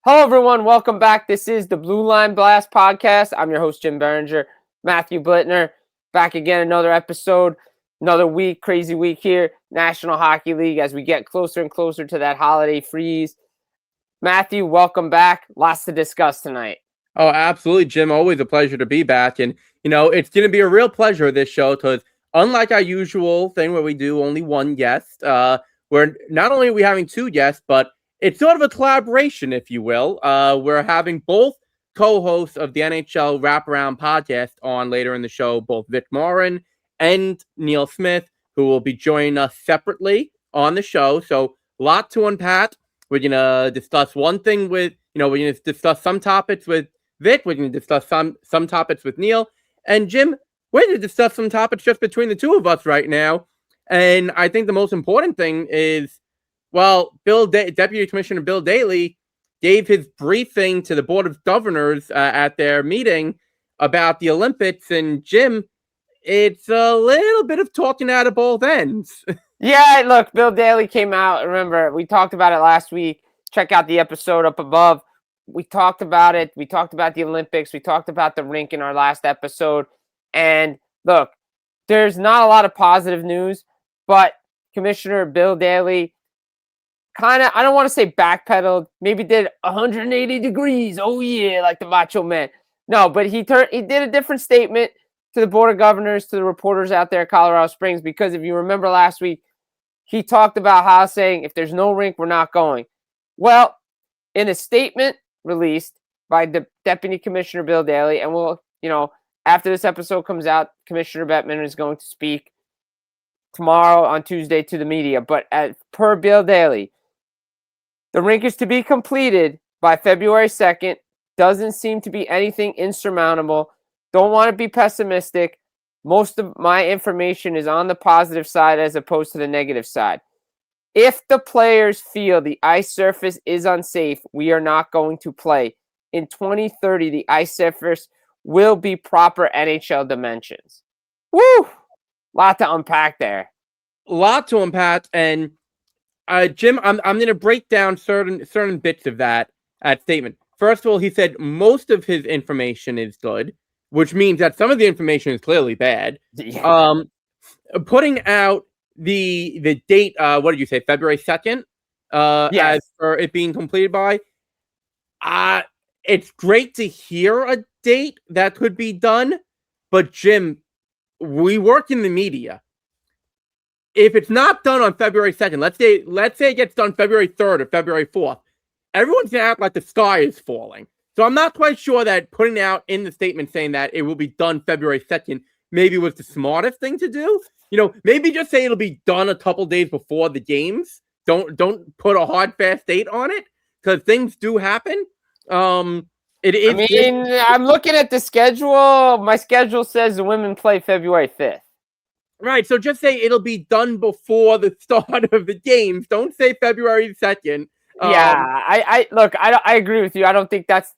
Hello, everyone. Welcome back. This is the Blue Line Blast Podcast. I'm your host, Jim Biringer, Matthew Blittner. Back again, another episode, another week, crazy week here. National Hockey League as we get closer and closer to that holiday freeze. Matthew, welcome back. Lots to discuss tonight. Oh, absolutely, Jim. Always a pleasure to be back. And, it's going to be a real pleasure this show because unlike our usual thing where we do only one guest, where not only are we having two guests, but it's sort of a collaboration, if you will. We're having both co-hosts of the NHL Wrap Podcast on later in the show, both Vic Morren and Neil Smith, who will be joining us separately on the show. So, a lot to unpack. We're going to discuss one thing with, we're going to discuss some topics with Vic. We're going to discuss some topics with Neil. And Jim, we're going to discuss some topics just between the two of us right now. And I think the most important thing is, well, Deputy Commissioner Bill Daley gave his briefing to the Board of Governors at their meeting about the Olympics. And Jim, it's a little bit of talking out of both ends. Yeah, look, Bill Daley came out. Remember, we talked about it last week. Check out the episode up above. We talked about it. We talked about the Olympics. We talked about the rink in our last episode. And look, there's not a lot of positive news, but Commissioner Bill Daley kind of, I don't want to say backpedaled, maybe did 180 degrees. Oh, yeah, like the Macho Man. No, but he did a different statement to the Board of Governors, to the reporters out there at Colorado Springs, because if you remember last week, he talked about how saying, if there's no rink, we're not going. Well, in a statement released by the Deputy Commissioner Bill Daley, and we'll, after this episode comes out, Commissioner Bettman is going to speak tomorrow on Tuesday to the media. But per Bill Daley, the rink is to be completed by February 2nd. Doesn't seem to be anything insurmountable. Don't want to be pessimistic. Most of my information is on the positive side as opposed to the negative side. If the players feel the ice surface is unsafe, we are not going to play. In 2030, the ice surface will be proper NHL dimensions. Woo! Lot to unpack there. And Jim, I'm going to break down certain bits of that statement. First of all, he said most of his information is good, which means that some of the information is clearly bad. Yeah. Putting out the date, what did you say, February 2nd? Yes. As for it being completed by. It's great to hear a date that could be done, but Jim, we work in the media. If it's not done on February 2nd, let's say it gets done February 3rd or February 4th, everyone's going to act like the sky is falling. So I'm not quite sure that putting out in the statement saying that it will be done February 2nd maybe was the smartest thing to do. Maybe just say it'll be done a couple days before the games. Don't put a hard, fast date on it because things do happen. I'm looking at the schedule. My schedule says the women play February 5th. Right, so just say it'll be done before the start of the games. Don't say February 2nd. I agree with you. I don't think that's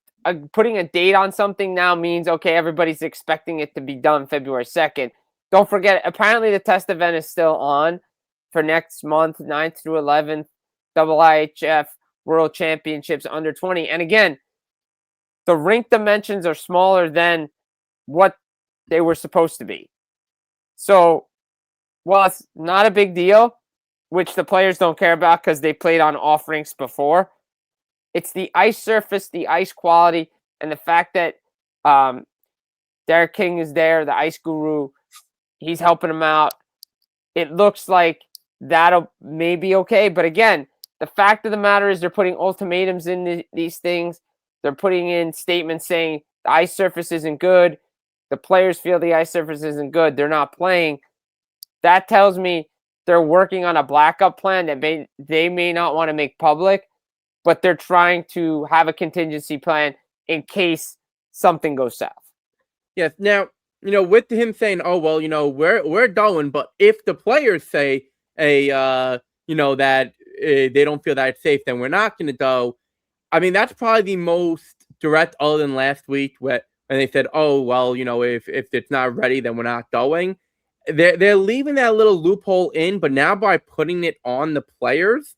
putting a date on something now means, okay, everybody's expecting it to be done February 2nd. Don't forget, apparently the test event is still on for next month, 9th through 11th, IIHF World Championships under 20. And again, the rink dimensions are smaller than what they were supposed to be. So, while it's not a big deal, which the players don't care about because they played on off rinks before, it's the ice surface, the ice quality, and the fact that Derek King is there, the ice guru. He's helping them out. It looks like that'll maybe okay. But again, the fact of the matter is they're putting ultimatums in these things. They're putting in statements saying the ice surface isn't good. The players feel the ice surface isn't good. They're not playing. That tells me they're working on a backup plan that they may not want to make public, but they're trying to have a contingency plan in case something goes south. Yes. Now, with him saying, oh, well, we're going, but if the players say, that they don't feel that it's safe, then we're not going to go. I mean, that's probably the most direct other than last week when they said, oh, well, if it's not ready, then we're not going. They're leaving that little loophole in, but now by putting it on the players,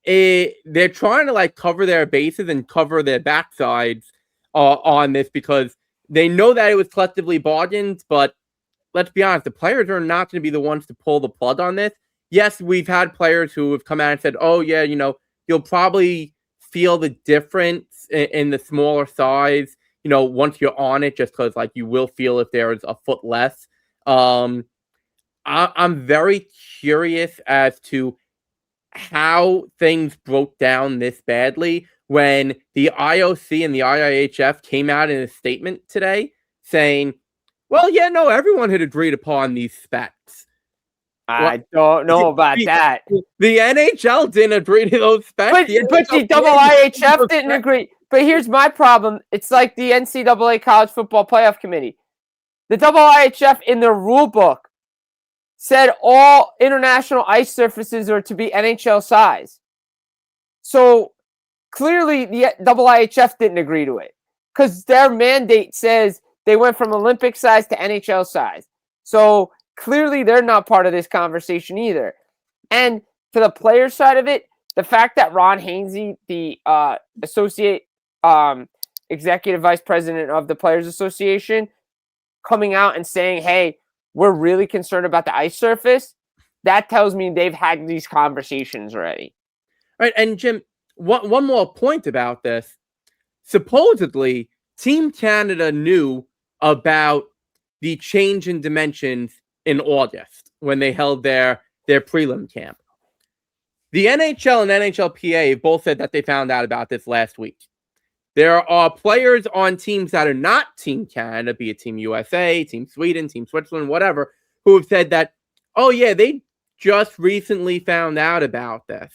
they're trying to like cover their bases and cover their backsides on this because they know that it was collectively bargained, but let's be honest, the players are not going to be the ones to pull the plug on this. Yes, we've had players who have come out and said, oh, yeah, you'll probably feel the difference in the smaller size, once you're on it, just because, like, you will feel if there's a foot less. I'm very curious as to how things broke down this badly when the IOC and the IIHF came out in a statement today saying, well, yeah, no, everyone had agreed upon these specs. I don't know about that. The NHL didn't agree to those specs. But the IIHF didn't agree. But here's my problem. It's like the NCAA College Football Playoff Committee. The IIHF in their rule book said all international ice surfaces are to be NHL size. So clearly the IIHF didn't agree to it because their mandate says they went from Olympic size to NHL size. So clearly they're not part of this conversation either. And to the player side of it, the fact that Ron Hainsey, the associate executive vice president of the Players Association, coming out and saying, hey, we're really concerned about the ice surface, that tells me they've had these conversations already. Right. And Jim, one more point about this. Supposedly, Team Canada knew about the change in dimensions in August when they held their prelim camp. The NHL and NHLPA both said that they found out about this last week. There are players on teams that are not Team Canada, be it Team USA, Team Sweden, Team Switzerland, whatever, who have said that, oh yeah, they just recently found out about this.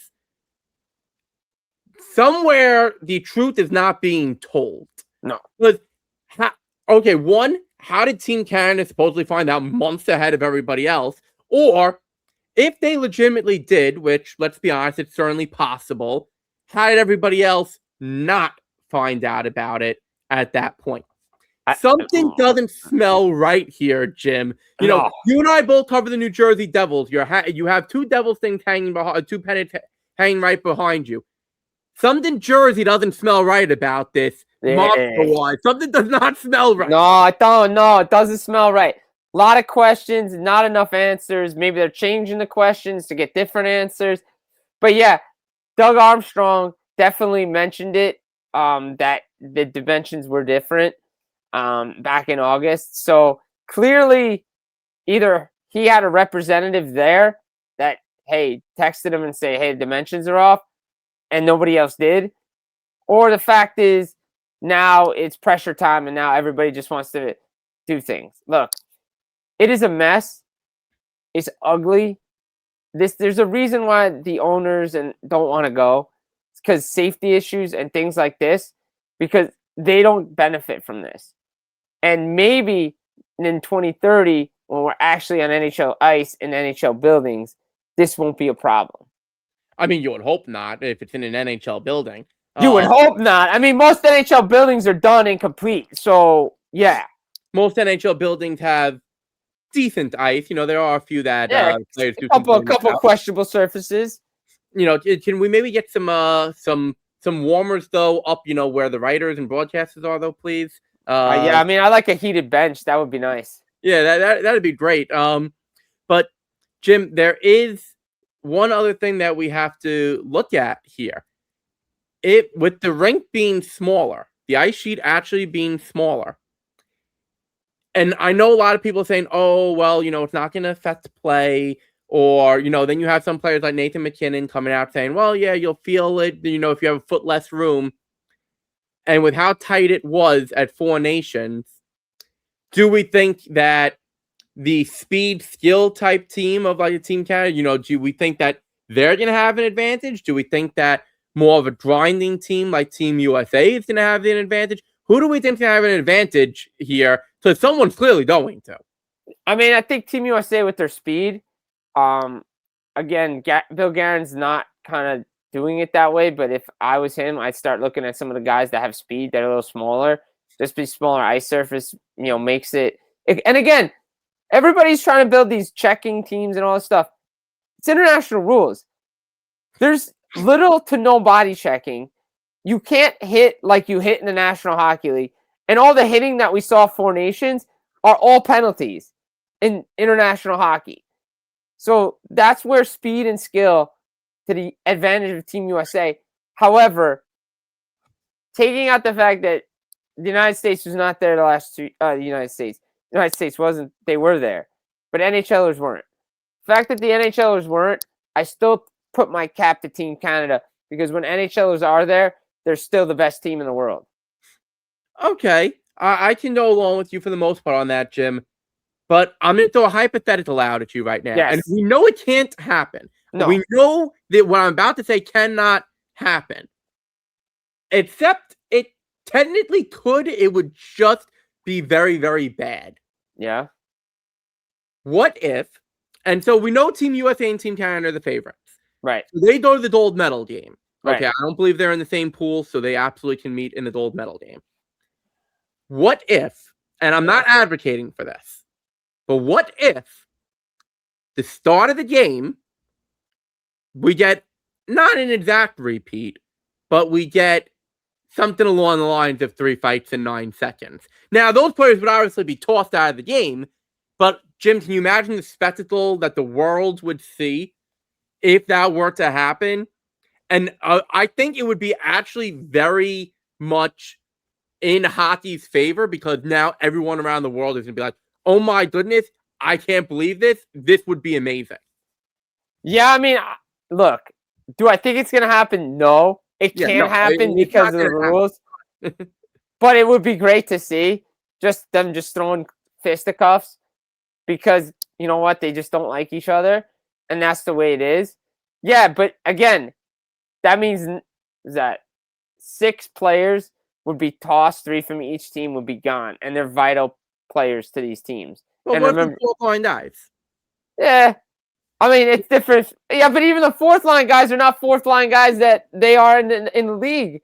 Somewhere the truth is not being told. No. How did Team Canada supposedly find out months ahead of everybody else? Or if they legitimately did, which, let's be honest, it's certainly possible, how did everybody else not find out about it at that point? Something doesn't smell right here, Jim. You and I both cover the New Jersey Devils. You have two Devils things hanging behind, two pennants hanging right behind you. Something Jersey doesn't smell right about this. Monster-wise. Something does not smell right. No, I don't know. It doesn't smell right. A lot of questions, not enough answers. Maybe they're changing the questions to get different answers. But yeah, Doug Armstrong definitely mentioned it, that the dimensions were different back in August. So clearly, either he had a representative there that, hey, texted him and say, hey, the dimensions are off, and nobody else did. Or the fact is, now it's pressure time, and now everybody just wants to do things. Look, it is a mess. It's ugly. There's a reason why the owners don't want to go. It's because safety issues and things like this, because they don't benefit from this. And maybe in 2030, when we're actually on NHL ice in NHL buildings, this won't be a problem. I mean, you would hope not if it's in an NHL building. You would hope not. I mean, most NHL buildings are done and complete. So, yeah. Most NHL buildings have decent ice. There are a few that players do. A couple questionable surfaces. Can we maybe get some warmers though up? Where the writers and broadcasters are though, please. Yeah, I mean, I like a heated bench. That would be nice. Yeah, that'd be great. But Jim, there is one other thing that we have to look at here. With the rink being smaller, the ice sheet actually being smaller. And I know a lot of people are saying, oh, well, it's not going to affect play. Or, then you have some players like Nathan McKinnon coming out saying, well, yeah, you'll feel it, if you have a foot less room. And with how tight it was at Four Nations, do we think that the speed skill type team of like a Team Canada, do we think that they're going to have an advantage? Do we think that more of a grinding team like Team USA is going to have an advantage? Who do we think is going to have an advantage here? So someone's clearly going to. I mean, I think Team USA with their speed. Again, Bill Guerin's not kind of doing it that way, but if I was him, I'd start looking at some of the guys that have speed that are a little smaller. Just be smaller ice surface, makes it. And again, everybody's trying to build these checking teams and all this stuff. It's international rules. little to no body checking. You can't hit like you hit in the National Hockey League. And all the hitting that we saw for nations are all penalties in international hockey. So that's where speed and skill to the advantage of Team USA. However, taking out the fact that the United States was not there the last two, the United States wasn't, they were there, but NHLers weren't. The fact that the NHLers weren't, I still put my cap to Team Canada because when NHLers are there, they're still the best team in the world. Okay, I can go along with you for the most part on that, Jim. But I'm going to throw a hypothetical out at you right now. Yes. And we know it can't happen. No. We know that what I'm about to say cannot happen. Except it technically could. It would just be very, very bad. Yeah. What if, and so we know Team USA and Team Canada are the favorites. Right. So they go to the gold medal game. Right. Okay, I don't believe they're in the same pool, so they absolutely can meet in the gold medal game. What if, and I'm not advocating for this, but what if the start of the game, we get not an exact repeat, but we get something along the lines of 3 fights in 9 seconds. Now, those players would obviously be tossed out of the game, but Jim, can you imagine the spectacle that the world would see if that were to happen? And I think it would be actually very much in hockey's favor because now everyone around the world is going to be like, oh my goodness, I can't believe this. This would be amazing. Yeah, I mean, look, do I think it's going to happen? No. It can't happen because of the rules. But it would be great to see just them just throwing fisticuffs because, you know what, they just don't like each other. And that's the way it is. Yeah, but again, that means that 6 players would be tossed, 3 from each team would be gone, and they're vital players to these teams. Well, and what remember, if the 4th line dies? Yeah, I mean it's different. Yeah, but even the 4th line guys are not 4th line guys that they are in the league.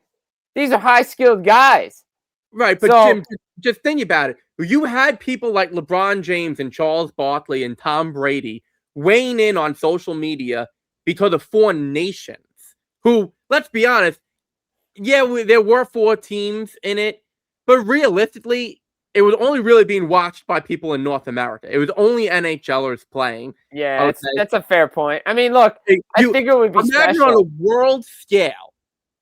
These are high skilled guys. Right, but Jim, just think about it. You had people like LeBron James and Charles Barkley and Tom Brady weighing in on social media because of 4 nations. Who, let's be honest, yeah, there were 4 teams in it, but realistically, it was only really being watched by people in North America. It was only NHLers playing. Yeah, that's a fair point. I mean, look, I think it would be imagine special. on a world scale,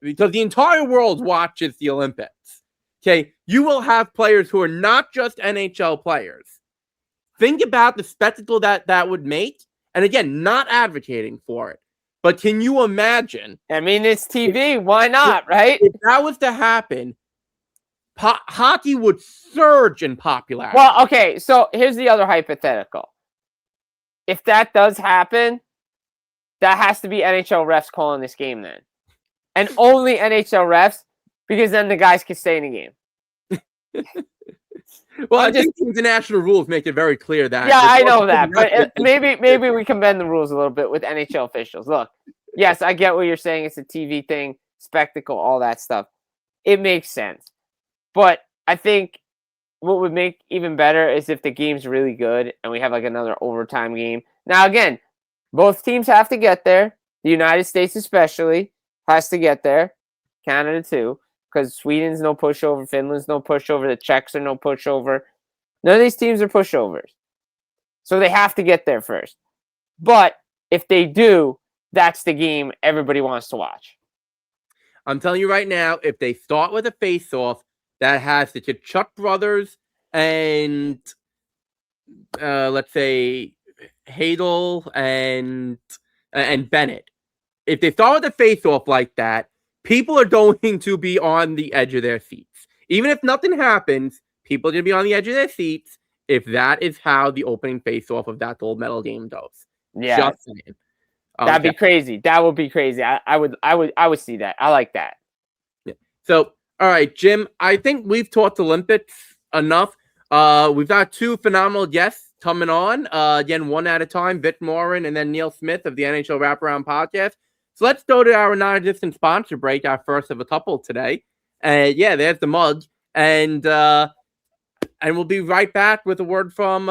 because the entire world watches the Olympics. Okay, you will have players who are not just NHL players. Think about the spectacle that would make, and again, not advocating for it. But can you imagine? I mean, it's TV. Why not, right? If that was to happen, hockey would surge in popularity. Well, okay, so here's the other hypothetical. If that does happen, that has to be NHL refs calling this game then. And only NHL refs, because then the guys can stay in the game. Well, I think the international rules make it very clear that. Yeah, I know that, but maybe we can bend the rules a little bit with NHL officials. Look, yes, I get what you're saying. It's a TV thing, spectacle, all that stuff. It makes sense. But I think what would make even better is if the game's really good and we have like another overtime game. Now, again, both teams have to get there. The United States especially has to get there. Canada too. Because Sweden's no pushover, Finland's no pushover, the Czechs are no pushover. None of these teams are pushovers. So they have to get there first. But if they do, that's the game everybody wants to watch. I'm telling you right now, if they start with a face-off that has the Tkachuk brothers and, let's say, Hadel and Bennett, if they start with a face-off like that, people are going to be on the edge of their seats. Even if nothing happens, people are going to be on the edge of their seats if that is how the opening face-off of that gold medal game goes. Yeah. Just saying. That'd be crazy. That would be crazy. I would see that. I like that. Yeah. So, all right, Jim, I think we've talked Olympics enough. We've got 2 phenomenal guests coming on. Again, one at a time, Vic Morren and then Neil Smith of the NHL Wrap Podcast. So let's go to our non-existent sponsor break, our first of a couple today. Yeah, there's the mug. And we'll be right back with a word from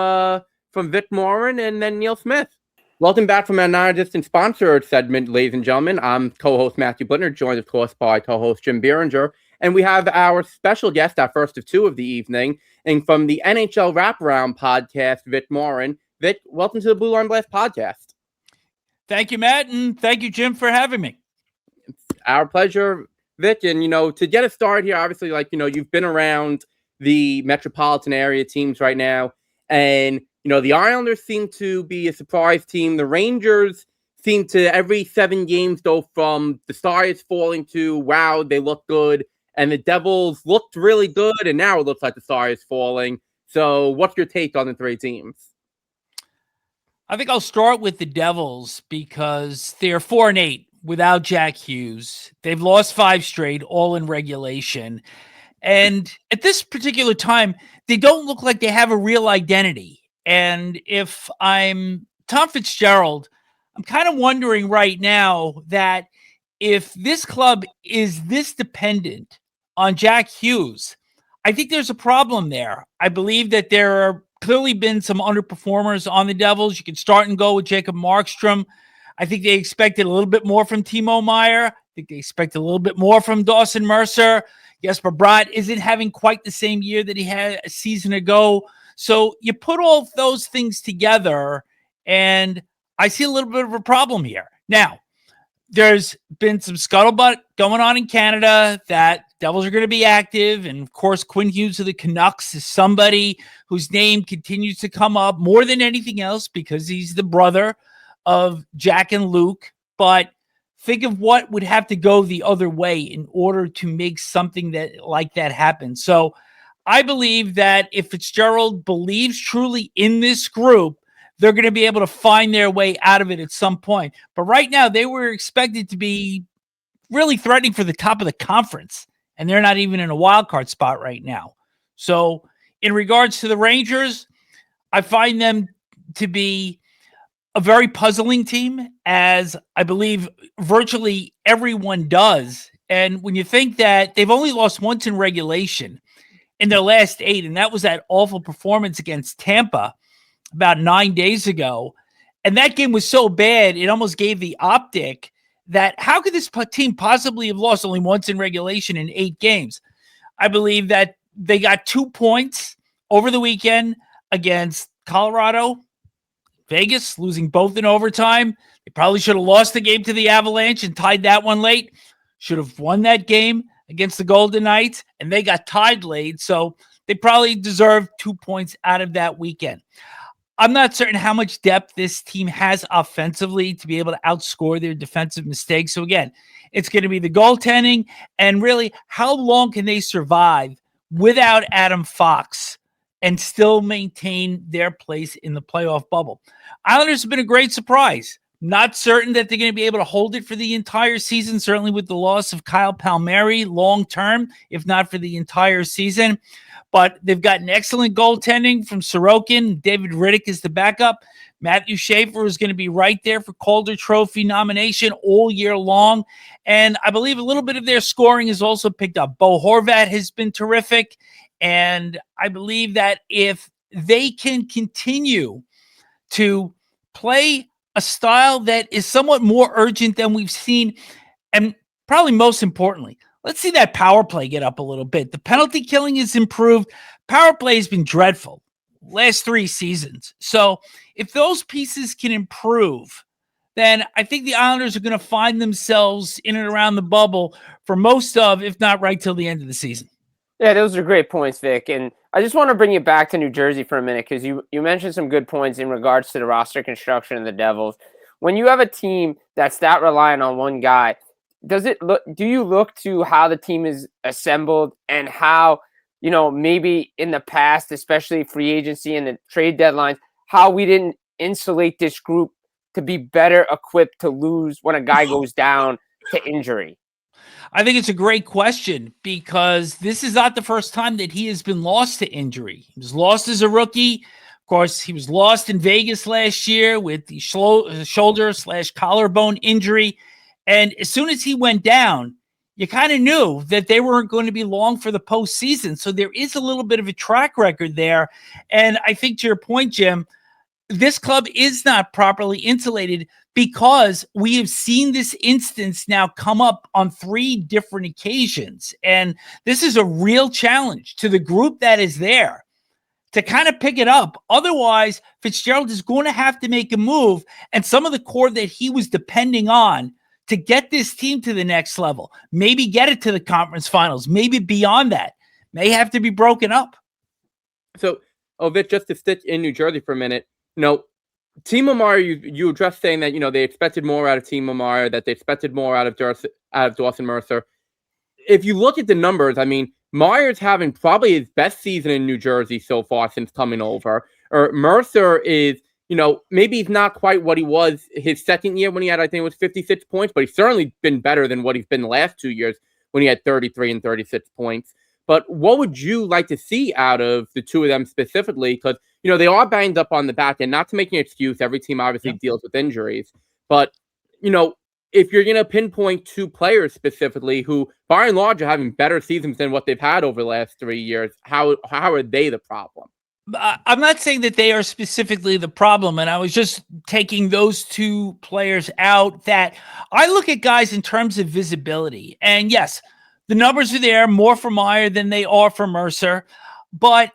Vic Morren and then Neil Smith. Welcome back from our non-distant sponsored segment, ladies and gentlemen. I'm co-host Matthew Blittner, joined, of course, by co-host Jim Biringer. And we have our special guest, our first of two of the evening, and from the NHL Wrap Podcast, Vic Morren. Vic, welcome to the Blue Line Blast podcast. Thank you, Matt, and thank you, Jim, for having me. It's our pleasure, Vic. And, to get us started here, obviously, you've been around the metropolitan area teams right now, and the Islanders seem to be a surprise team. The Rangers seem to, every 7 games, go from the sky is falling to, wow, they look good. And the Devils looked really good, and now it looks like the sky is falling. So what's your take on the 3 teams? I think I'll start with the Devils because they're 4-8 without Jack Hughes. They've lost 5 straight, all in regulation. And at this particular time, they don't look like they have a real identity. And if I'm Tom Fitzgerald, I'm kind of wondering right now that if this club is this dependent on Jack Hughes, I think there's a problem there. I believe that there are clearly been some underperformers on the Devils. You can start and go with Jacob Markstrom. I think they expected a little bit more from Timo Meier. I think they expected a little bit more from Dawson Mercer. Jesper Bratt isn't having quite the same year that he had a season ago. So you put all those things together, and I see a little bit of a problem here. Now, there's been some scuttlebutt going on in Canada that Devils are going to be active. And, of course, Quinn Hughes of the Canucks is somebody whose name continues to come up more than anything else because he's the brother of Jack and Luke. But think of what would have to go the other way in order to make something like that happen. So I believe that if Fitzgerald believes truly in this group, they're going to be able to find their way out of it at some point. But right now, they were expected to be really threatening for the top of the conference, and they're not even in a wild card spot right now. So in regards to the Rangers, I find them to be a very puzzling team, as I believe virtually everyone does. And when you think that they've only lost once in regulation in their last 8, and that was that awful performance against Tampa about 9 days ago. And that game was so bad, it almost gave the optic that how could this team possibly have lost only once in regulation in 8 games? I believe that they got 2 points over the weekend against Colorado, Vegas, losing both in overtime. They probably should have lost the game to the Avalanche and tied that one late. Should have won that game against the Golden Knights, and they got tied late. So they probably deserved 2 points out of that weekend. I'm not certain how much depth this team has offensively to be able to outscore their defensive mistakes. So again, it's going to be the goaltending and really how long can they survive without Adam Fox and still maintain their place in the playoff bubble. Islanders have been a great surprise. Not certain that they're going to be able to hold it for the entire season, certainly with the loss of Kyle Palmieri long-term, if not for the entire season. But they've gotten excellent goaltending from Sorokin. David Riddick is the backup. Matthew Schaefer is going to be right there for Calder Trophy nomination all year long. And I believe a little bit of their scoring is also picked up. Bo Horvat has been terrific. And I believe that if they can continue to play a style that is somewhat more urgent than we've seen, and probably most importantly, let's see that power play get up a little bit. The penalty killing is improved. Power play has been dreadful last 3 seasons. So if those pieces can improve, then I think the Islanders are going to find themselves in and around the bubble for most of, if not right till the end of the season. Yeah, those are great points, Vic. And I just want to bring you back to New Jersey for a minute because you mentioned some good points in regards to the roster construction of the Devils. When you have a team that's that reliant on one guy, do you look to how the team is assembled and how, maybe in the past, especially free agency and the trade deadlines, how we didn't insulate this group to be better equipped to lose when a guy goes down to injury? I think it's a great question because this is not the first time that he has been lost to injury. He was lost as a rookie. Of course, he was lost in Vegas last year with the shoulder/collarbone injury. And as soon as he went down, you kind of knew that they weren't going to be long for the postseason. So there is a little bit of a track record there. And I think to your point, Jim, this club is not properly insulated because we have seen this instance now come up on 3 different occasions. And this is a real challenge to the group that is there to kind of pick it up. Otherwise, Fitzgerald is going to have to make a move. And some of the core that he was depending on to get this team to the next level, maybe get it to the conference finals, maybe beyond that, may have to be broken up. So, Vic, just to stick in New Jersey for a minute, Team Amara, you addressed saying that, they expected more out of Team Amara, that they expected more out of Dawson Mercer. If you look at the numbers, I mean, Meyer's having probably his best season in New Jersey so far since coming over. Or Mercer is, maybe he's not quite what he was his second year when he had, I think it was 56 points, but he's certainly been better than what he's been the last 2 years when he had 33 and 36 points. But what would you like to see out of the two of them specifically? Because, they are banged up on the back end, not to make an excuse. Every team obviously deals with injuries. But, if you're going to pinpoint 2 players specifically who, by and large, are having better seasons than what they've had over the last 3 years, how are they the problem? I'm not saying that they are specifically the problem, and I was just taking those 2 players out that I look at guys in terms of visibility. And yes, the numbers are there, more for Meyer than they are for Mercer. But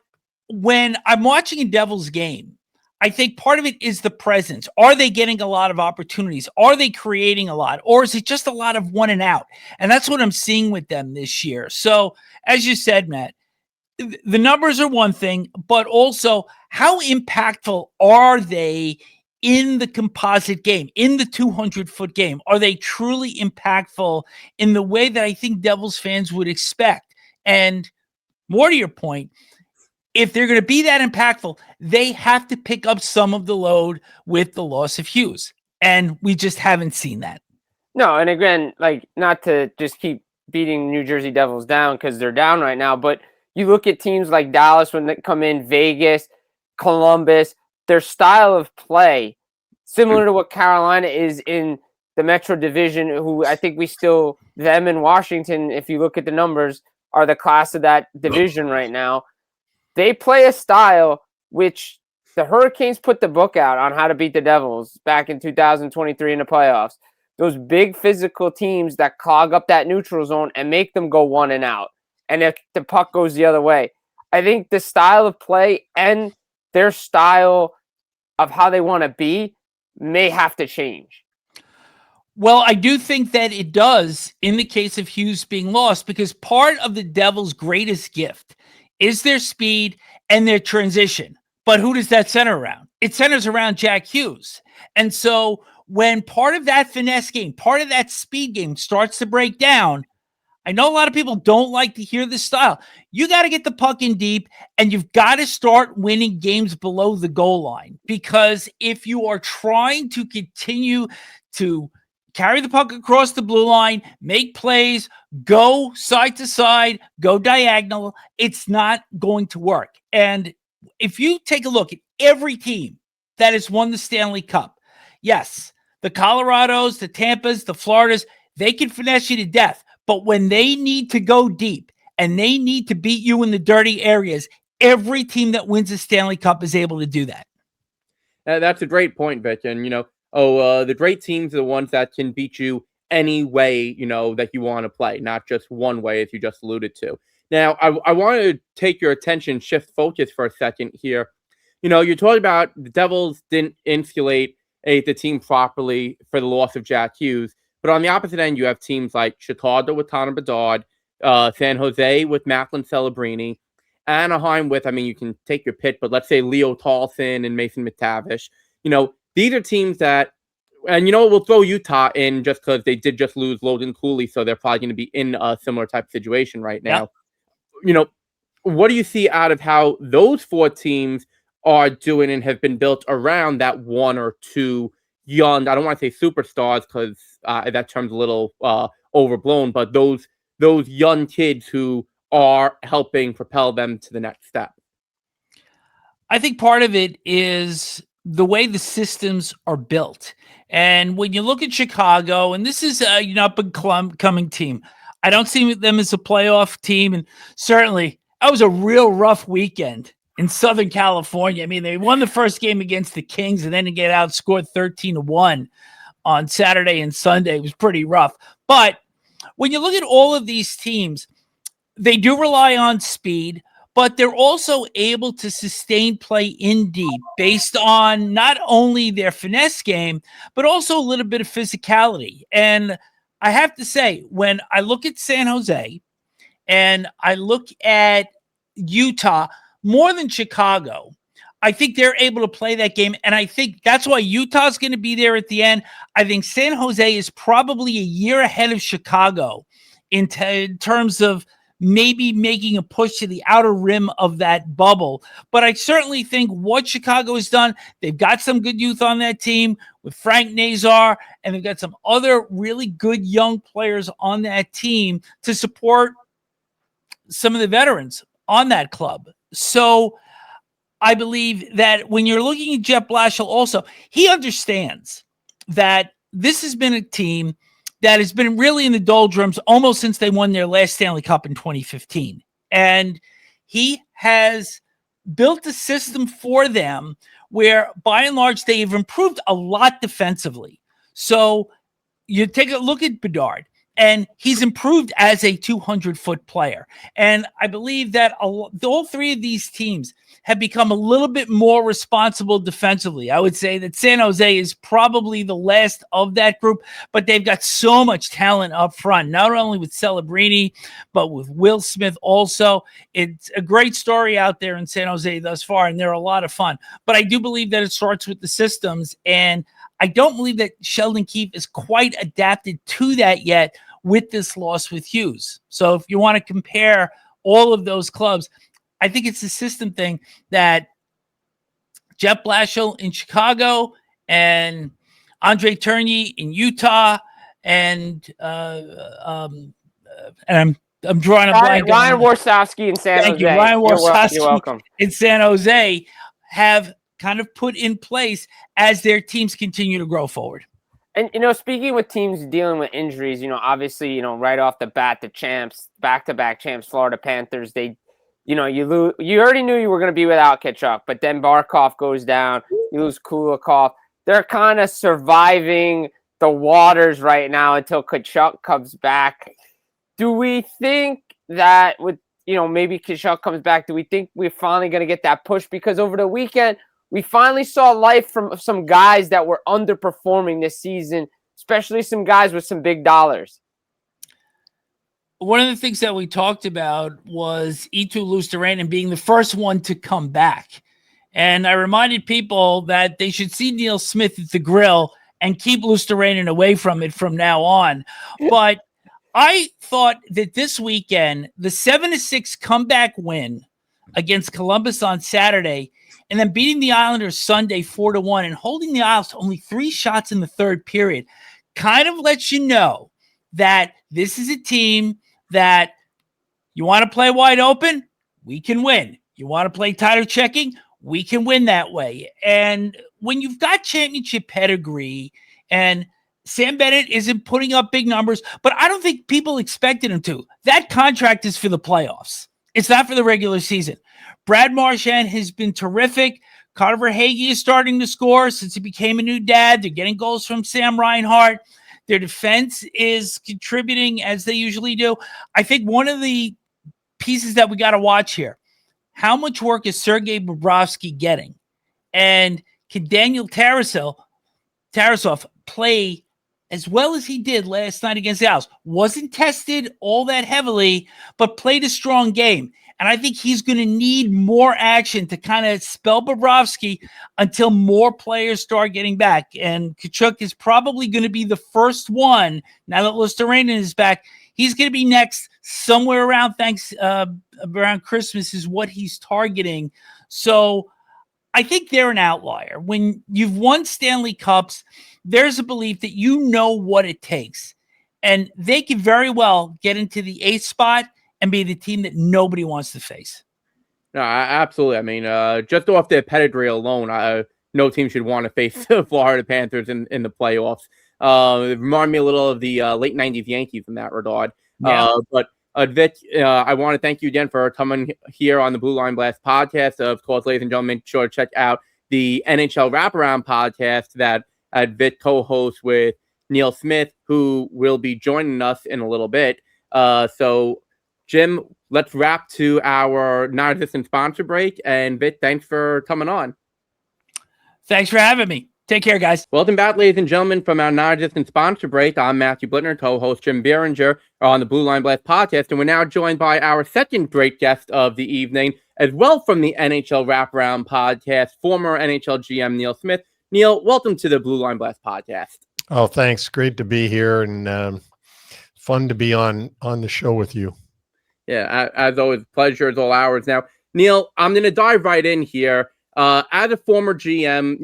when I'm watching a Devils game, I think part of it is the presence. Are they getting a lot of opportunities? Are they creating a lot? Or is it just a lot of 1 and out? And that's what I'm seeing with them this year. So, as you said, Matt, the numbers are one thing, but also how impactful are they in the composite game, in the 200-foot game? Are they truly impactful in the way that I think Devils fans would expect? And more to your point, if they're going to be that impactful, they have to pick up some of the load with the loss of Hughes. And we just haven't seen that. No, and again, not to just keep beating New Jersey Devils down because they're down right now, but you look at teams like Dallas when they come in, Vegas, Columbus, their style of play, similar to what Carolina is in the Metro Division, who I think them and Washington, if you look at the numbers, are the class of that division right now. They play a style which the Hurricanes put the book out on how to beat the Devils back in 2023 in the playoffs. Those big physical teams that clog up that neutral zone and make them go 1 and out. And if the puck goes the other way, I think the style of play and their style of how they want to be may have to change. Well, I do think that it does in the case of Hughes being lost, because part of the Devils' greatest gift is their speed and their transition. But who does that center around? It centers around Jack Hughes. And so when part of that finesse game, part of that speed game starts to break down, I know a lot of people don't like to hear this style. You got to get the puck in deep, and you've got to start winning games below the goal line. Because if you are trying to continue to carry the puck across the blue line, make plays, go side to side, go diagonal, it's not going to work. And if you take a look at every team that has won the Stanley Cup, yes, the Colorados, the Tampas, the Floridas, they can finesse you to death. But when they need to go deep and they need to beat you in the dirty areas, every team that wins the Stanley Cup is able to do that. That's a great point, Vic. And, the great teams are the ones that can beat you any way, that you want to play, not just one way, as you just alluded to. Now, I want to take your attention, shift focus for a second here. You're talking about the Devils didn't insulate the team properly for the loss of Jack Hughes. But on the opposite end, you have teams like Chicago with Connor Bedard, San Jose with Macklin Celebrini, Anaheim with, you can take your pick, but let's say Leo Tolson and Mason McTavish. These are teams that, and we'll throw Utah in just because they did just lose Logan Cooley, so they're probably going to be in a similar type of situation right now. Yep. What do you see out of how those 4 teams are doing and have been built around that 1 or 2 young, I don't want to say superstars because that term's a little overblown, but those young kids who are helping propel them to the next step? I think part of it is the way the systems are built. And when you look at Chicago, and this is an up-and-coming team, I don't see them as a playoff team. And certainly, that was a real rough weekend in Southern California. I mean, they won the first game against the Kings and then to get outscored 13-1 on Saturday and Sunday. It was pretty rough. But when you look at all of these teams, they do rely on speed, but they're also able to sustain play in deep based on not only their finesse game, but also a little bit of physicality. And I have to say, when I look at San Jose and I look at Utah more than Chicago, I think they're able to play that game. And I think that's why Utah's going to be there at the end. I think San Jose is probably a year ahead of Chicago in terms of maybe making a push to the outer rim of that bubble. But I certainly think what Chicago has done, they've got some good youth on that team with Frank Nazar, and they've got some other really good young players on that team to support some of the veterans on that club. So I believe that when you're looking at Jeff Blashill also, he understands that this has been a team that has been really in the doldrums almost since they won their last Stanley Cup in 2015. And he has built a system for them where, by and large, they have improved a lot defensively. So you take a look at Bedard, and he's improved as a 200-foot player. And I believe that all three of these teams have become a little bit more responsible defensively. I would say that San Jose is probably the last of that group, but they've got so much talent up front, not only with Celebrini, but with Will Smith also. It's a great story out there in San Jose thus far, and they're a lot of fun. But I do believe that it starts with the systems, and I don't believe that Sheldon Keefe is quite adapted to that yet with this loss with Hughes. So if you want to compare all of those clubs, I think it's a system thing that Jeff Blashill in Chicago and Andre Tourigny in Utah and I'm drawing a blank. Ryan Warsofsky in San Jose. Thank you, Ryan Warsofsky. You're welcome. In San Jose have kind of put in place as their teams continue to grow forward. And, speaking with teams dealing with injuries, obviously, right off the bat, the champs, back-to-back champs, Florida Panthers, they, you already knew you were going to be without Tkachuk, but then Barkov goes down, you lose Kulikov. They're kind of surviving the waters right now until Tkachuk comes back. Do we think that with, maybe Tkachuk comes back, do we think we're finally going to get that push? Because over the weekend, we finally saw life from some guys that were underperforming this season, especially some guys with some big dollars. One of the things that we talked about was Eetu Luostarinen being the first one to come back. And I reminded people that they should see Neil Smith at the grill and keep Luostarinen away from it from now on. But I thought that this weekend, the 7-6 comeback win against Columbus on Saturday, and then beating the Islanders Sunday 4-1 and holding the Isles to only 3 shots in the third period kind of lets you know that this is a team that you want to play wide open, we can win. You want to play tighter checking, we can win that way. And when you've got championship pedigree, and Sam Bennett isn't putting up big numbers, but I don't think people expected him to. That contract is for the playoffs. It's not for the regular season. Brad Marchand has been terrific. Carter Hagee is starting to score since he became a new dad. They're getting goals from Sam Reinhart. Their defense is contributing as they usually do. I think one of the pieces that we got to watch here, how much work is Sergei Bobrovsky getting? And can Daniel Tarasov play as well as he did last night against the Isles? Wasn't tested all that heavily, but played a strong game. And I think he's going to need more action to kind of spell Bobrovsky until more players start getting back. And Tkachuk is probably going to be the first one, now that Luostarinen is back. He's going to be next somewhere around around Christmas is what he's targeting. So I think they're an outlier. When you've won Stanley Cups, there's a belief that you know what it takes. And they could very well get into the 8th spot and be the team that nobody wants to face. No, absolutely. I mean, just off their pedigree alone, no team should want to face the Florida Panthers in the playoffs. It reminded me a little of the late 90s Yankees in that regard. Yeah. But Vic, I want to thank you again for coming here on the Blue Line Blast podcast. Of course, ladies and gentlemen, make sure to check out the NHL Wraparound podcast that Vic co-hosts with Neil Smith, who will be joining us in a little bit. So, Jim, let's wrap to our non-existent sponsor break. And Vic, thanks for coming on. Thanks for having me. Take care, guys. Welcome back, ladies and gentlemen, from our non-existent sponsor break. I'm Matthew Blittner, co-host Jim Biringer on the Blue Line Blast podcast, and we're now joined by our second great guest of the evening, as well from the NHL Wraparound podcast, former NHL GM Neil Smith. Neil, welcome to the Blue Line Blast podcast. Oh, thanks. Great to be here, and fun to be on the show with you. Yeah, as always, pleasure is all ours. Now, Neil, I'm going to dive right in here. As a former GM,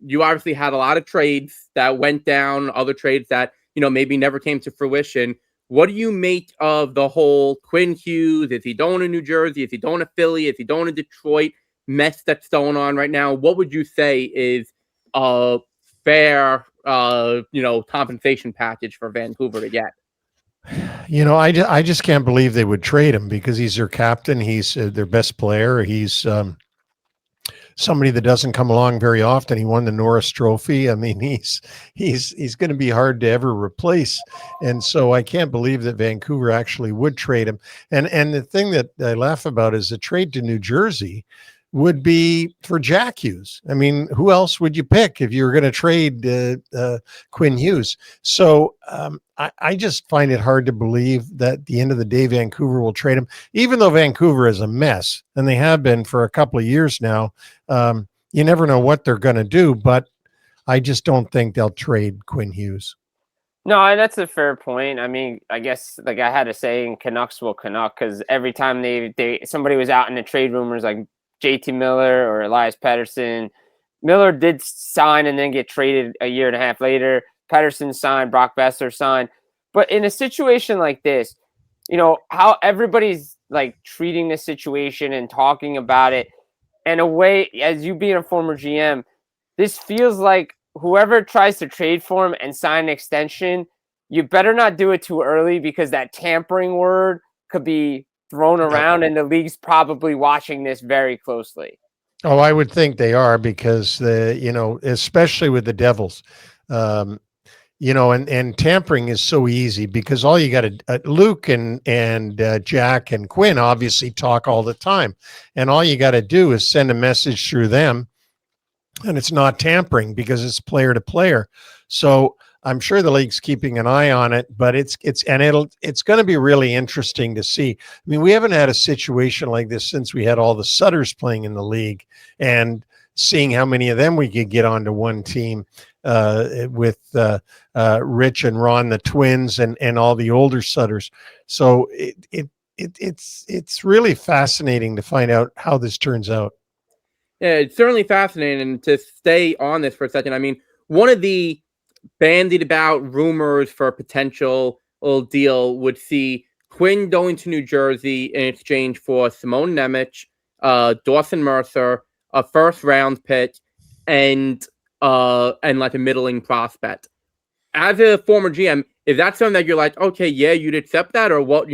you obviously had a lot of trades that went down, other trades that, maybe never came to fruition. What do you make of the whole Quinn Hughes? Is he going to New Jersey? Is he going to Philly? Is he going to Detroit mess that's going on right now? What would you say is a fair, compensation package for Vancouver to get? I just can't believe they would trade him because he's their captain. He's their best player. He's somebody that doesn't come along very often. He won the Norris Trophy. I mean, he's going to be hard to ever replace. And so I can't believe that Vancouver actually would trade him. And the thing that I laugh about is the trade to New Jersey would be for Jack Hughes. I mean, who else would you pick if you were going to trade Quinn Hughes? So I just find it hard to believe that at the end of the day, Vancouver will trade him, even though Vancouver is a mess, and they have been for a couple of years now. You never know what they're going to do, but I just don't think they'll trade Quinn Hughes. No, and that's a fair point. I mean, I guess like I had a saying, Canucks will Canuck, because every time somebody was out in the trade rumors like JT Miller or Elias Pettersson. Miller did sign and then get traded a year and a half later. Pettersson signed, Brock Besser signed. But in a situation like this, how everybody's like treating this situation and talking about it in a way, as you being a former GM, this feels like whoever tries to trade for him and sign an extension, you better not do it too early because that tampering word could be thrown around, and the league's probably watching this very closely. Oh, I would think they are because especially with the Devils, and tampering is so easy because all you got to Luke and Jack and Quinn obviously talk all the time, and all you got to do is send a message through them, and it's not tampering because it's player to player. So I'm sure the league's keeping an eye on it, but it's going to be really interesting to see. I mean, we haven't had a situation like this since we had all the Sutters playing in the league, and seeing how many of them we could get onto one team with Rich and Ron, the twins, and all the older Sutters. So it's really fascinating to find out how this turns out. Yeah, it's certainly fascinating. And to stay on this for a second, I mean, one of the bandied about rumors for a potential deal would see Quinn going to New Jersey in exchange for Simone Nemec, Dawson Mercer, a first round pick, and like a middling prospect. As a former GM, is that something that you're like, okay, yeah, you'd accept that, or what?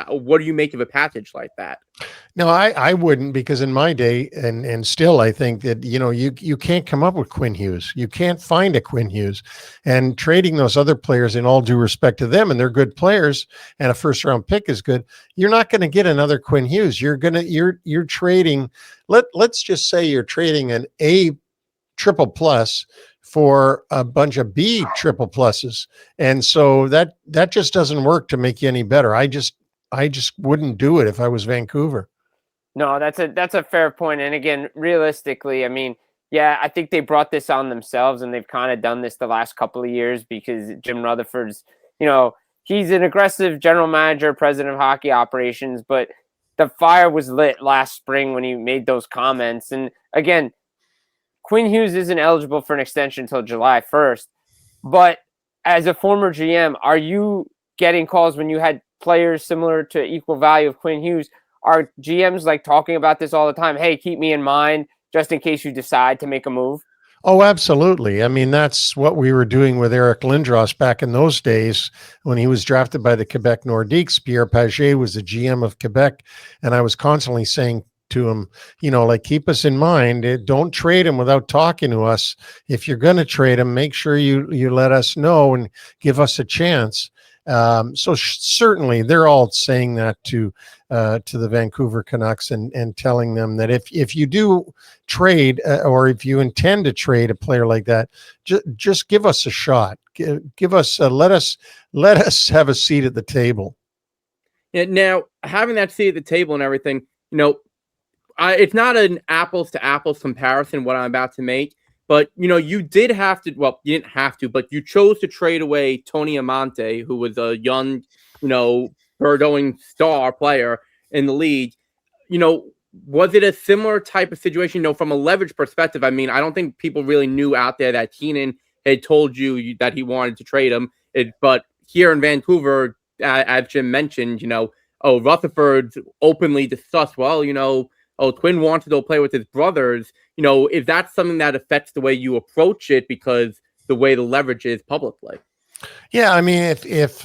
What do you make of a package like that? No, I wouldn't, because in my day, and still, I think that you can't come up with Quinn Hughes. You can't find a Quinn Hughes, and trading those other players, in all due respect to them, and they're good players, and a first round pick is good. You're not going to get another Quinn Hughes. You're trading. Let's just say you're trading an A triple plus for a bunch of B triple pluses. And so that just doesn't work to make you any better. I just wouldn't do it if I was Vancouver. No, that's a fair point. And again, realistically, I mean, yeah, I think they brought this on themselves, and they've kind of done this the last couple of years because Jim Rutherford's, he's an aggressive general manager, president of hockey operations, but the fire was lit last spring when he made those comments. And again, Quinn Hughes isn't eligible for an extension until July 1st. But as a former GM, are you getting calls when you had players similar to equal value of Quinn Hughes? Are GMs like talking about this all the time? Hey, keep me in mind just in case you decide to make a move? Oh, absolutely. I mean, that's what we were doing with Eric Lindros back in those days when he was drafted by the Quebec Nordiques. Pierre Paget was the GM of Quebec, and I was constantly saying to him, like, keep us in mind. Don't trade him without talking to us. If you're going to trade him, make sure you let us know and give us a chance. So certainly they're all saying that to the Vancouver Canucks and telling them that if you do trade or if you intend to trade a player like that, just give us a shot. Give us let us have a seat at the table. Yeah, now, having that seat at the table and everything, it's not an apples to apples comparison what I'm about to make, but you did have to. Well, you didn't have to, but you chose to trade away Tony Amante, who was a young, burgeoning star player in the league. Was it a similar type of situation? From a leverage perspective, I mean, I don't think people really knew out there that Keenan had told you that he wanted to trade him. But here in Vancouver, as Jim mentioned, Rutherford openly discussed, Quinn wanted to go play with his brothers. Is that something that affects the way you approach it because the way the leverage is publicly? Yeah, I mean, if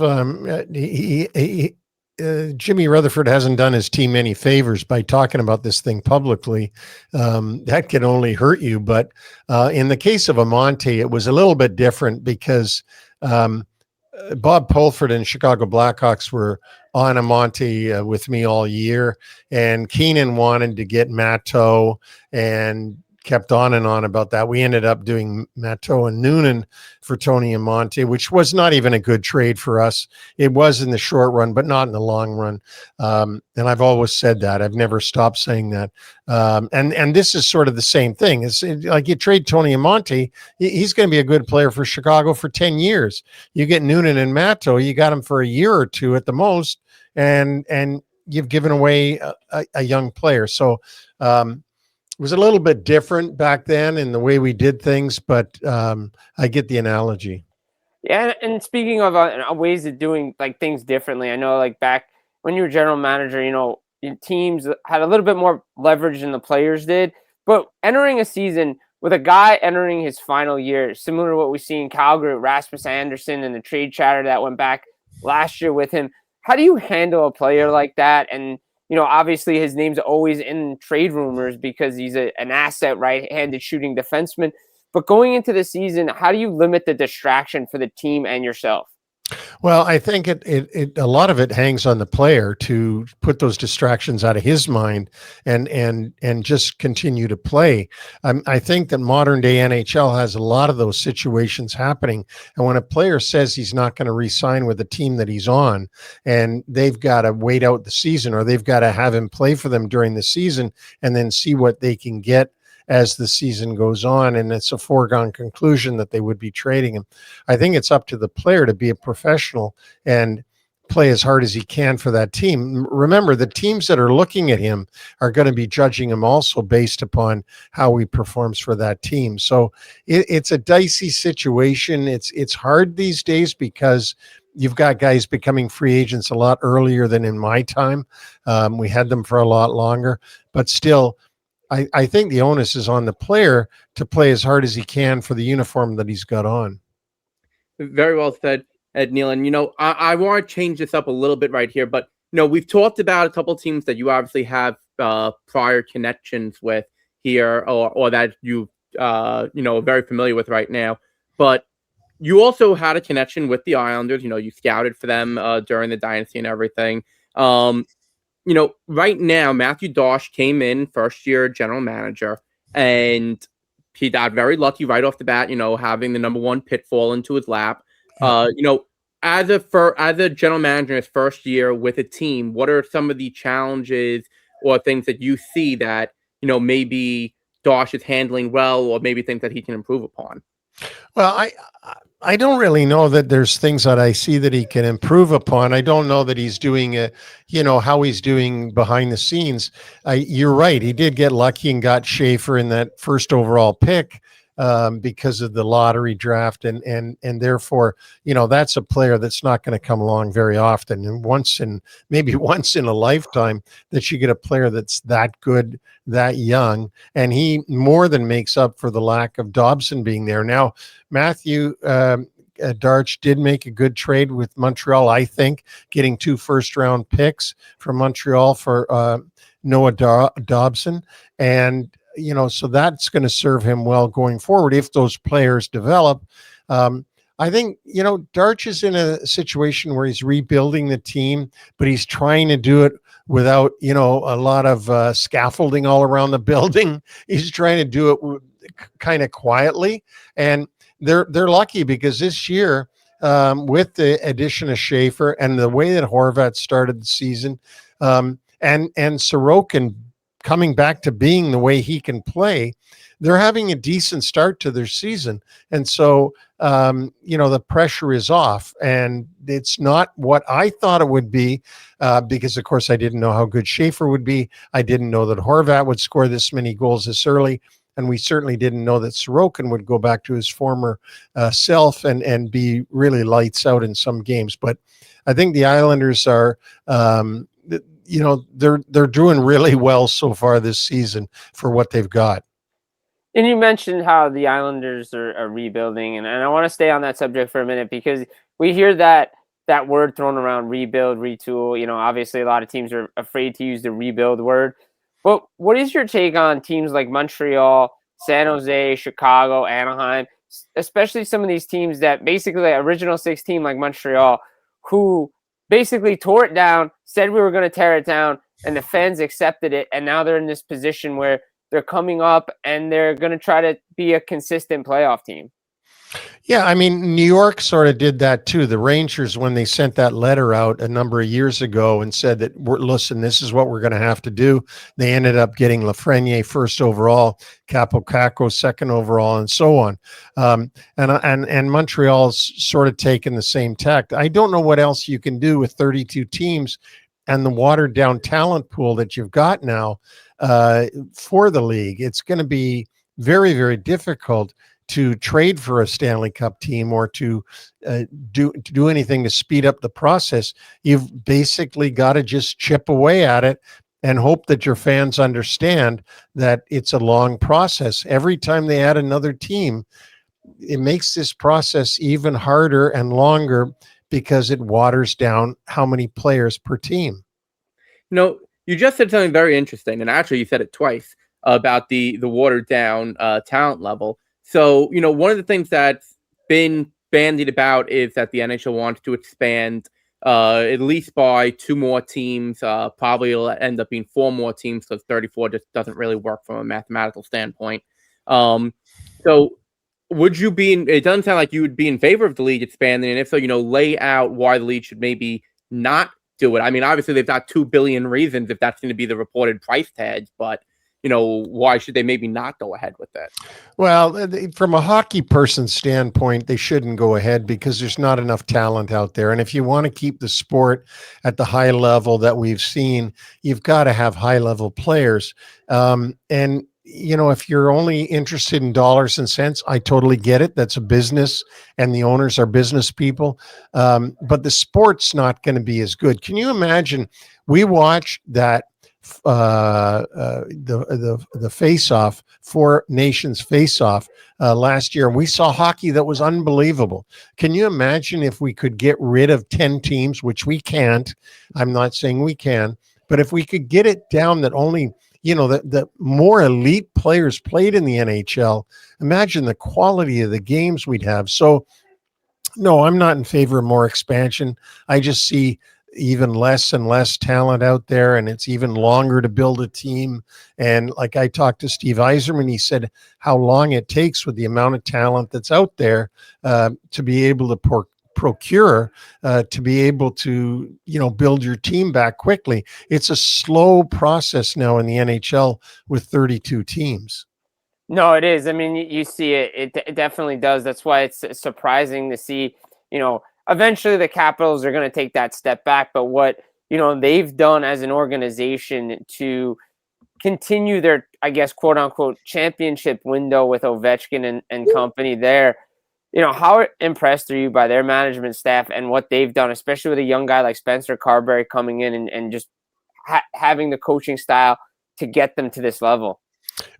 Jimmy Rutherford hasn't done his team any favors by talking about this thing publicly, that can only hurt you. But in the case of Amante, it was a little bit different because Bob Pulford and Chicago Blackhawks were on Amante with me all year, and Keenan wanted to get Matteau and kept on and on about that. We ended up doing Matteau and Noonan for Tony Amante, which was not even a good trade for us. It was in the short run, but not in the long run. And I've always said that. I've never stopped saying that. And this is sort of the same thing. It's like you trade Tony Amante, he's going to be a good player for Chicago for 10 years. You get Noonan and Matteau, you got him for a year or two at the most, and you've given away a young player. So it was a little bit different back then in the way we did things, but I get the analogy. Yeah, and speaking of ways of doing things differently, I know back when you were general manager, your teams had a little bit more leverage than the players did. But entering a season with a guy entering his final year, similar to what we see in Calgary, Rasmus Anderson, and the trade chatter that went back last year with him, how do you handle a player like that? And obviously his name's always in trade rumors because he's an asset, right-handed shooting defenseman. But going into the season, how do you limit the distraction for the team and yourself? Well, I think it a lot of it hangs on the player to put those distractions out of his mind and just continue to play. I think that modern day NHL has a lot of those situations happening. And when a player says he's not going to re-sign with the team that he's on, and they've got to wait out the season, or they've got to have him play for them during the season and then see what they can get as the season goes on, and it's a foregone conclusion that they would be trading him. I think it's up to the player to be a professional and play as hard as he can for that team. Remember, the teams that are looking at him are going to be judging him also based upon how he performs for that team. So it's a dicey situation. It's hard these days because you've got guys becoming free agents a lot earlier than in my time. We had them for a lot longer, but still, I think the onus is on the player to play as hard as he can for the uniform that he's got on. Very well said, Ed Neal. And, I want to change this up a little bit right here, but, we've talked about a couple of teams that you obviously have prior connections with here or that you, very familiar with right now. But you also had a connection with the Islanders. You scouted for them during the dynasty and everything. Right now, Matthew Dosh came in first-year general manager, and he got very lucky right off the bat, having the number one pick fall into his lap. As a general manager in his first year with a team, what are some of the challenges or things that you see that, maybe Dosh is handling well, or maybe things that he can improve upon? Well, I don't really know that there's things that I see that he can improve upon. I don't know that he's doing how he's doing behind the scenes. You're right. He did get lucky and got Schaefer in that first overall pick. because of the lottery draft, and therefore, that's a player that's not going to come along very often. And maybe once in a lifetime that you get a player that's that good, that young, and he more than makes up for the lack of Dobson being there. Now, Matthew Darch did make a good trade with Montreal, I think, getting 2 first-round picks from Montreal for Noah Dobson. And, so that's going to serve him well going forward if those players develop. I think, Darch is in a situation where he's rebuilding the team, but he's trying to do it without, a lot of scaffolding all around the building. He's trying to do it kind of quietly. And they're lucky because this year, with the addition of Schaefer and the way that Horvat started the season, and Sorokin coming back to being the way he can play, they're having a decent start to their season. And so, the pressure is off, and it's not what I thought it would be, because of course I didn't know how good Schaefer would be. I didn't know that Horvat would score this many goals this early. And we certainly didn't know that Sorokin would go back to his former self and be really lights out in some games. But I think the Islanders are, they're doing really well so far this season for what they've got. And you mentioned how the Islanders are rebuilding, and I want to stay on that subject for a minute because we hear that word thrown around, rebuild, retool. Obviously a lot of teams are afraid to use the rebuild word. But what is your take on teams like Montreal, San Jose, Chicago, Anaheim, especially some of these teams that basically like original 6 team like Montreal, who basically tore it down, said we were going to tear it down, and the fans accepted it, and now they're in this position where they're coming up and they're going to try to be a consistent playoff team. Yeah, I mean, New York sort of did that too. The Rangers, when they sent that letter out a number of years ago and said that, listen, this is what we're going to have to do, they ended up getting Lafreniere first overall, Capo Caco second overall, and so on. And Montreal's sort of taken the same tact. I don't know what else you can do with 32 teams and the watered down talent pool that you've got now for the league. It's going to be very, very difficult to trade for a Stanley Cup team or to do anything to speed up the process. You've basically got to just chip away at it and hope that your fans understand that it's a long process. Every time they add another team, it makes this process even harder and longer because it waters down how many players per team. You just said something very interesting, and actually you said it twice about the watered down talent level. So, one of the things that's been bandied about is that the NHL wants to expand at least by 2 more teams. Probably it'll end up being 4 more teams because 34 just doesn't really work from a mathematical standpoint. So would you it doesn't sound like you would be in favor of the league expanding. And if so, lay out why the league should maybe not do it. I mean, obviously they've got 2 billion reasons if that's going to be the reported price tag, but why should they maybe not go ahead with that? Well, from a hockey person's standpoint, they shouldn't go ahead because there's not enough talent out there. And if you want to keep the sport at the high level that we've seen, you've got to have high level players. And if you're only interested in dollars and cents, I totally get it. That's a business and the owners are business people. But the sport's not going to be as good. Can you imagine? We watched that the face-off, 4 Nations face-off last year. We saw hockey that was unbelievable. Can you imagine if we could get rid of 10 teams, which we can't? I'm not saying we can, but if we could get it down that only, the more elite players played in the NHL, imagine the quality of the games we'd have. So, no, I'm not in favor of more expansion. I just see even less and less talent out there, and it's even longer to build a team. And like I talked to Steve Yzerman, he said how long it takes with the amount of talent that's out there to be able to procure, to be able to, build your team back quickly. It's a slow process now in the NHL with 32 teams. No, it is. I mean, you see it. It definitely does. That's why it's surprising to see, eventually the Capitals are going to take that step back. But what, they've done as an organization to continue their I guess, quote unquote, championship window with Ovechkin and company there. How impressed are you by their management staff and what they've done, especially with a young guy like Spencer Carberry coming in and just having the coaching style to get them to this level?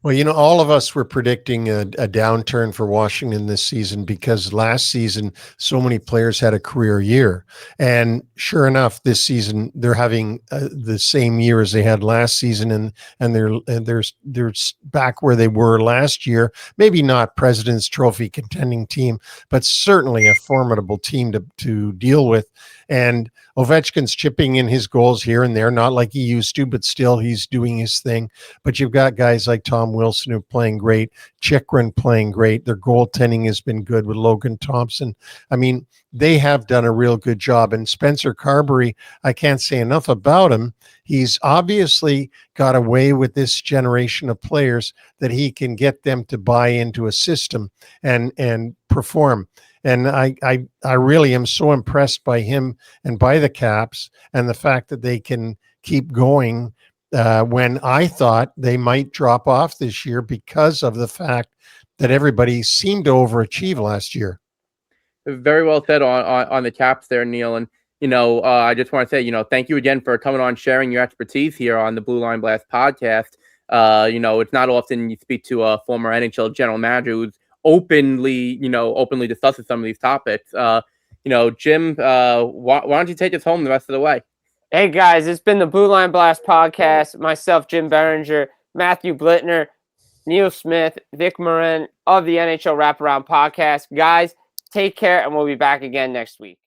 Well, all of us were predicting a downturn for Washington this season because last season so many players had a career year. And sure enough, this season they're having the same year as they had last season, and they're back where they were last year. Maybe not President's Trophy contending team, but certainly a formidable team to deal with. And Ovechkin's chipping in his goals here and there, not like he used to, but still he's doing his thing. But you've got guys like Tom Wilson who are playing great, Chychrun playing great. Their goaltending has been good with Logan Thompson. I mean, they have done a real good job. And Spencer Carberry, I can't say enough about him. He's obviously got a way with this generation of players that he can get them to buy into a system and perform. And I really am so impressed by him and by the Caps and the fact that they can keep going when I thought they might drop off this year because of the fact that everybody seemed to overachieve last year. Very well said on the Caps there, Neil. And, I just want to say, thank you again for coming on, sharing your expertise here on the Blue Line Blast podcast. It's not often you speak to a former NHL general manager who's openly discusses some of these topics. Jim, why don't you take us home the rest of the way? Hey guys, it's been the Blue Line Blast podcast. Myself, Jim Biringer, Matthew Blittner, Neil Smith, Vic Morren of the NHL Wrap Podcast. Guys, take care, and we'll be back again next week.